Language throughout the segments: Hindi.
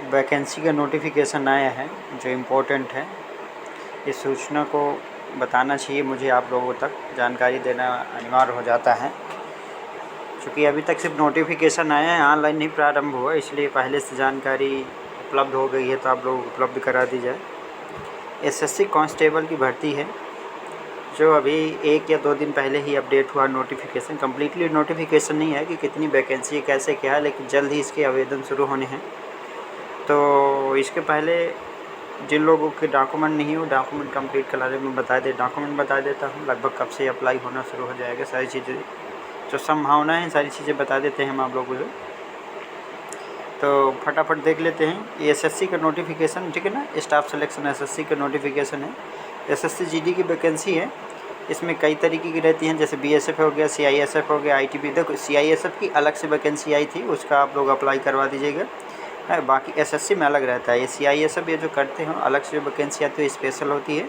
वैकेंसी का नोटिफिकेशन आया है जो इम्पोर्टेंट है। इस सूचना को बताना चाहिए मुझे, आप लोगों तक जानकारी देना अनिवार्य हो जाता है। क्योंकि अभी तक सिर्फ नोटिफिकेशन आया है, ऑनलाइन नहीं प्रारंभ हुआ, इसलिए पहले से जानकारी उपलब्ध हो गई है तो आप लोग उपलब्ध करा दी जाए। एसएससी कांस्टेबल की भर्ती है जो अभी 1 या 2 दिन पहले ही अपडेट हुआ नोटिफिकेशन। कम्प्लीटली नोटिफिकेशन नहीं है कि कितनी वैकेंसी है कैसे क्या है, लेकिन जल्द ही इसके आवेदन शुरू होने हैं। तो इसके पहले जिन लोगों के डॉक्यूमेंट नहीं हो, डॉक्यूमेंट कंप्लीट कराने में डॉक्यूमेंट बता देता हूँ लगभग कब से अप्लाई होना शुरू हो जाएगा। सारी चीज़ें जो संभावना है सारी चीज़ें बता देते हैं हम आप लोगों को। तो फटाफट देख लेते हैं। ये एसएससी का नोटिफिकेशन, ठीक है ना, स्टाफ सिलेक्शन एसएससी का नोटिफिकेशन है। एसएससी जीडी की वैकेंसी है। इसमें कई तरीके की रहती हैं, जैसे बीएसएफ हो गया, सीआईएसएफ हो गया, आईटीबी। देखो सीआईएसएफ की अलग से वैकेंसी आई थी, उसका आप लोग अप्लाई करवा दीजिएगा। बाकी एसएससी में अलग रहता है। ये सीआईएसएफ ये जो करते हैं अलग से जो वैकेंसी आती है स्पेशल होती है,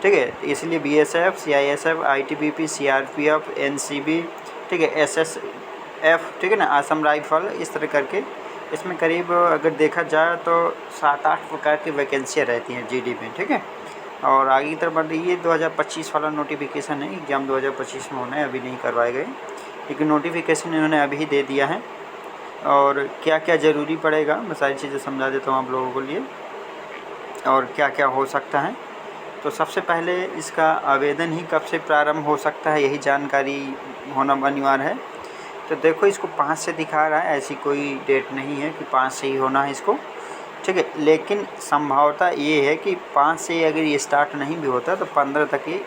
ठीक है। इसलिए BSF, CISF, ITBP, CRPF, NCB, ठीक है, एसएसएफ, ठीक है ना, असम राइफल, इस तरह करके इसमें करीब अगर देखा जाए तो 7-8 प्रकार की वैकेंसियाँ रहती हैं जीडी में, ठीक है। और आगे की तरफ बढ़ रही है 2025 वाला नोटिफिकेशन है। एग्ज़ाम 2025 में होना है, अभी नहीं करवाए गए, लेकिन नोटिफिकेशन इन्होंने अभी ही दे दिया है। और क्या क्या ज़रूरी पड़ेगा मैं सारी चीज़ें समझा देता हूँ आप लोगों के लिए, और क्या क्या हो सकता है। तो सबसे पहले इसका आवेदन ही कब से प्रारंभ हो सकता है, यही जानकारी होना अनिवार्य है। तो देखो इसको 5 से दिखा रहा है, ऐसी कोई डेट नहीं है कि 5 से ही होना है इसको, ठीक है। लेकिन संभावना ये है कि 5 से अगर ये स्टार्ट नहीं भी होता तो 15 तक ही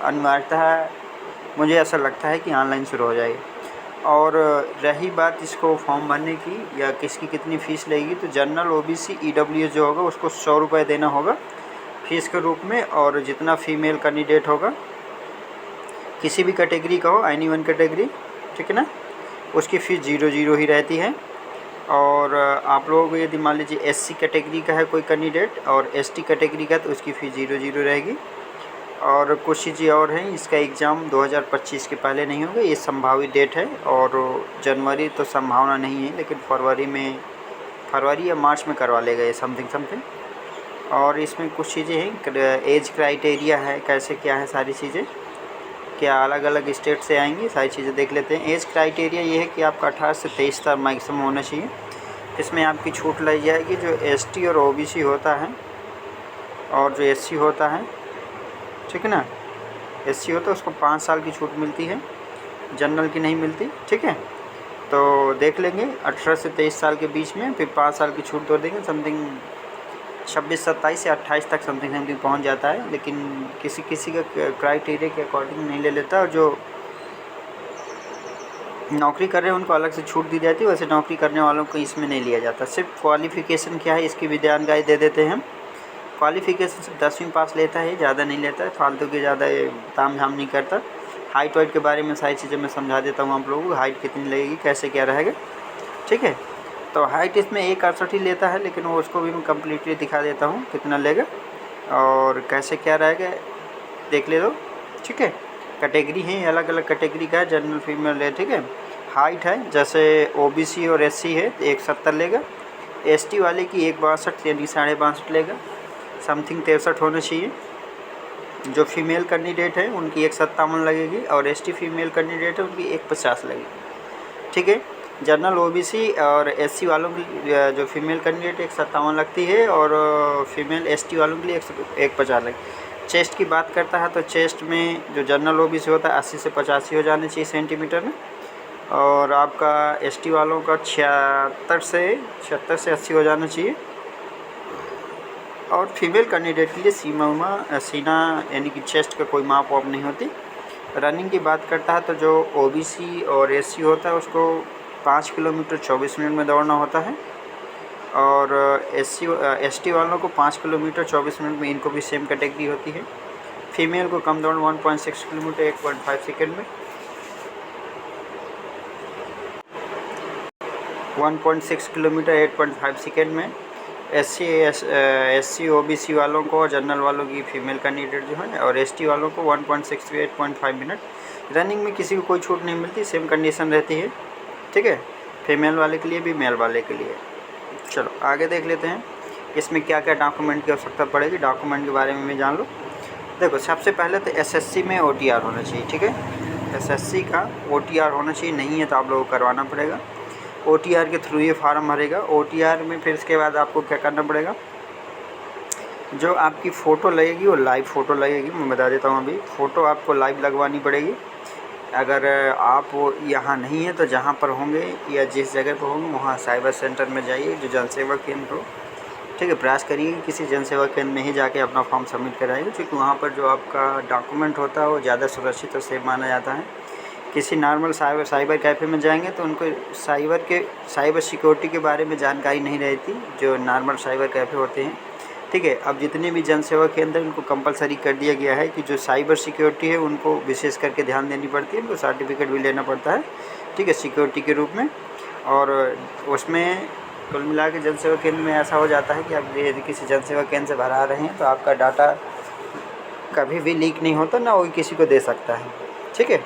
अनिवार्यता है। मुझे ऐसा लगता है कि ऑनलाइन शुरू हो जाएगी। और रही बात इसको फॉर्म भरने की या किसकी कितनी फ़ीस लगेगी, तो जनरल ओबीसी ईडब्ल्यूएस जो होगा उसको 100 रुपये देना होगा फ़ीस के रूप में। और जितना फीमेल कैंडिडेट होगा, किसी भी कैटेगरी का हो, एनी वन कैटेगरी, ठीक है ना, उसकी फ़ीस 0 ही रहती है। और आप लोगों को यदि मान लीजिए एससी कैटेगरी का है कोई कैंडिडेट और एसटी कैटेगरी का, तो उसकी फ़ीस 0 रहेगी। और कुछ चीज़ें और हैं, इसका एग्ज़ाम 2025 के पहले नहीं होगा, ये संभावित डेट है। और जनवरी तो संभावना नहीं है, लेकिन फरवरी या मार्च में करवा लेगा ये समथिंग। और इसमें कुछ चीज़ें हैं, एज क्राइटेरिया है, कैसे क्या है, सारी चीज़ें क्या अलग अलग स्टेट से आएंगी, सारी चीज़ें देख लेते हैं। एज क्राइटेरिया ये है कि आपका 18 से 23 साल मैक्सिमम होना चाहिए। इसमें आपकी छूट लाई जाएगी जो एसटी और ओबीसी होता है, और जो एससी होता है, ठीक है ना, एससी होता है उसको 5 साल की छूट मिलती है, जनरल की नहीं मिलती, ठीक है। तो देख लेंगे 18 से 23 साल के बीच में, फिर 5 साल की छूट दे देंगे, समथिंग 26-27 या 28 तक समथिंग पहुंच जाता है। लेकिन किसी किसी का क्राइटेरिया के अकॉर्डिंग नहीं ले लेता, और जो नौकरी कर रहे हैं उनको अलग से छूट दी जाती है, वैसे नौकरी करने वालों को इसमें नहीं लिया जाता। सिर्फ क्वालिफ़िकेशन क्या है इसकी भी जानकारी दे देते हैं हम। क्वालिफ़िकेशन सिर्फ 10वीं पास लेता है, ज़्यादा नहीं लेता है, फालतू के ज़्यादा ताम झाम नहीं करता। हाइट वाइट के बारे में सारी चीज़ें मैं समझा देता हूँ आप लोगों को, हाइट कितनी लगेगी, कैसे क्या रहेगा, ठीक है। तो हाइट इसमें 1.68 ही लेता है, लेकिन वो उसको भी मैं कम्प्लीटली दिखा देता हूँ कितना लेगा और कैसे क्या रहेगा, देख ले दो, ठीक है। कैटेगरी है, अलग अलग कैटेगरी का है, जनरल फीमेल है, ठीक है। हाइट है, जैसे ओबीसी और एससी है 1.70 लेगा, एसटी वाले की 1.62 यानी 62.5 लेगा, समथिंग 63 होना चाहिए। जो फीमेल कैंडिडेट है उनकी 1.57 लगेगी, और एसटी फीमेल कैंडिडेट है उनकी 1.50 लगेगी, ठीक है। जनरल ओबीसी और एससी वालों की जो फीमेल कैंडिडेट 1.57 लगती है, और फीमेल एसटी वालों के लिए 1.50 लगती है। चेस्ट की बात करता है तो चेस्ट में जो जनरल ओबीसी होता है 80 से 85 हो जाना चाहिए सेंटीमीटर में, और आपका एसटी वालों का 76 से 80 हो जाना चाहिए। और फीमेल कैंडिडेट के लिए सीना यानी कि चेस्ट का कोई माप वाप नहीं होती। रनिंग की बात करता है तो जो ओबीसी और एससी होता है उसको 5 किलोमीटर 24 मिनट में दौड़ना होता है, और एसटी वालों को 5 किलोमीटर 24 मिनट में, इनको भी सेम कैटेगरी होती है। फीमेल को कम दौड़ना 1.6 किलोमीटर 1.5 सेकेंड में, 1.6 किलोमीटर 8.5 सेकेंड में। एससी ओबीसी वालों को, जनरल वालों की फीमेल कैंडिडेट जो है, और एसटी वालों को 1.6 से 8.5 मिनट। रनिंग में किसी को कोई छूट नहीं मिलती, सेम कंडीशन रहती है, ठीक है, फीमेल वाले के लिए भी मेल वाले के लिए। चलो आगे देख लेते हैं इसमें क्या क्या डॉक्यूमेंट की आवश्यकता पड़ेगी, डॉक्यूमेंट के बारे में भी जान लो। देखो सबसे पहले तो एसएससी में ओटीआर होना चाहिए, ठीक है। एसएससी का ओटीआर होना चाहिए, नहीं है तो आप लोगों को करवाना पड़ेगा। ओटीआर के थ्रू ये फार्म भरेगा। ओटीआर में फिर इसके बाद आपको क्या करना पड़ेगा, जो आपकी फ़ोटो लगेगी वो लाइव फ़ोटो लगेगी। मैं बता देता हूँ, अभी फ़ोटो आपको लाइव लगवानी पड़ेगी। अगर आप यहाँ नहीं है तो जहाँ पर होंगे या जिस जगह पर होंगे वहाँ साइबर सेंटर में जाइए, जो जनसेवा केंद्र हो, ठीक है। प्रयास करिए कि किसी जनसेवा केंद्र में ही जाके अपना फॉर्म सबमिट कराइए, क्योंकि वहाँ पर जो आपका डॉक्यूमेंट होता है वो ज़्यादा सुरक्षित और सेफ माना जाता है। किसी नॉर्मल साइबर कैफ़े में जाएंगे तो उनको साइबर सिक्योरिटी के बारे में जानकारी नहीं रहती, जो नॉर्मल साइबर कैफ़े होते हैं, ठीक है। अब जितने भी जनसेवा केंद्र उनको कंपलसरी कर दिया गया है कि जो साइबर सिक्योरिटी है उनको विशेष करके ध्यान देनी पड़ती है, उनको सर्टिफिकेट भी लेना पड़ता है, ठीक है, सिक्योरिटी के रूप में। और उसमें कुल मिला के जनसेवा केंद्र में ऐसा हो जाता है कि आप यदि किसी जनसेवा केंद्र से भरा रहे हैं तो आपका डाटा कभी भी लीक नहीं होता, ना वो किसी को दे सकता है, ठीक है।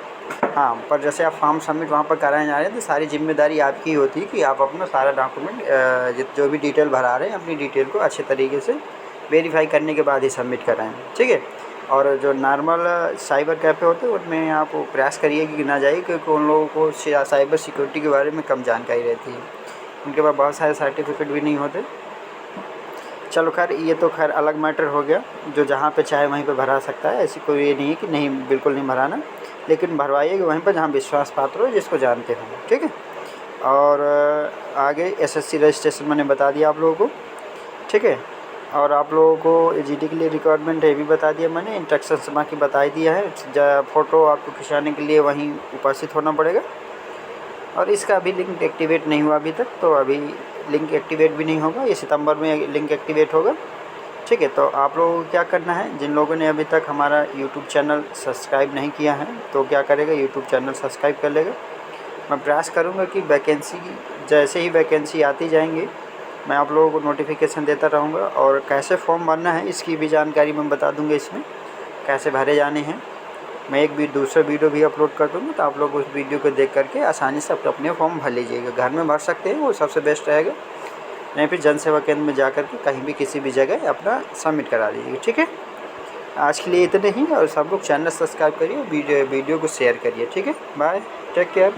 हाँ, पर जैसे आप फॉर्म सबमिट वहाँ पर कराने जा रहे हैं तो सारी जिम्मेदारी आपकी होती है कि आप अपना सारा डॉक्यूमेंट जो भी डिटेल भरा रहे हैं अपनी डिटेल को अच्छे तरीके से वेरीफाई करने के बाद ही सबमिट कराएँ, ठीक है। और जो नॉर्मल साइबर कैफ़े होते हैं उनमें आप प्रयास करिए कि ना जाइए, क्योंकि उन लोगों को साइबर सिक्योरिटी के बारे में कम जानकारी रहती है, उनके पास बहुत सारे सर्टिफिकेट भी नहीं होते। चलो खैर, ये तो खैर अलग मैटर हो गया, जो जहाँ पे चाहे वहीं पे भरा सकता है। ऐसी कोई ये नहीं है कि नहीं, बिल्कुल नहीं भराना, लेकिन भरवाइएगा वहीं पर जहाँ विश्वास पात्र हो, जिसको जानते हो, ठीक है। और आगे एसएससी रजिस्ट्रेशन मैंने बता दिया आप लोगों को, ठीक है। और आप लोगों को जीडी के लिए रिक्वायरमेंट है भी बता दिया मैंने, इंस्ट्रक्शंस बाकी बता ही दिया है। फ़ोटो आपको खिंचाने के लिए वहीं उपस्थित होना पड़ेगा। और इसका अभी लिंक एक्टिवेट नहीं हुआ अभी तक, तो अभी लिंक एक्टिवेट भी नहीं होगा, ये सितंबर में लिंक एक्टिवेट होगा, ठीक है। तो आप लोगों को क्या करना है, जिन लोगों ने अभी तक हमारा यूट्यूब चैनल सब्सक्राइब नहीं किया है तो क्या करेगा, यूट्यूब चैनल सब्सक्राइब कर लेगा। मैं प्रयास करूँगा कि वैकेंसी जैसे ही वैकेंसी आती जाएंगी मैं आप लोगों को नोटिफिकेशन देता रहूँगा। और कैसे फॉर्म भरना है इसकी भी जानकारी मैं बता दूँगा, इसमें कैसे भरे जाने हैं। मैं एक भी दूसरा वीडियो भी अपलोड कर दूँगा, तो आप लोग उस वीडियो को देख करके आसानी से अपने फॉर्म भर लीजिएगा। घर में भर सकते हैं, वो सबसे बेस्ट रहेगा, नहीं फिर जनसेवा केंद्र में जा कर के कहीं भी किसी भी जगह अपना सबमिट करा लीजिए, ठीक है। आज के लिए इतने ही, और सब लोग चैनल सब्सक्राइब करिए, वीडियो को शेयर करिए, ठीक है। Bye, take care.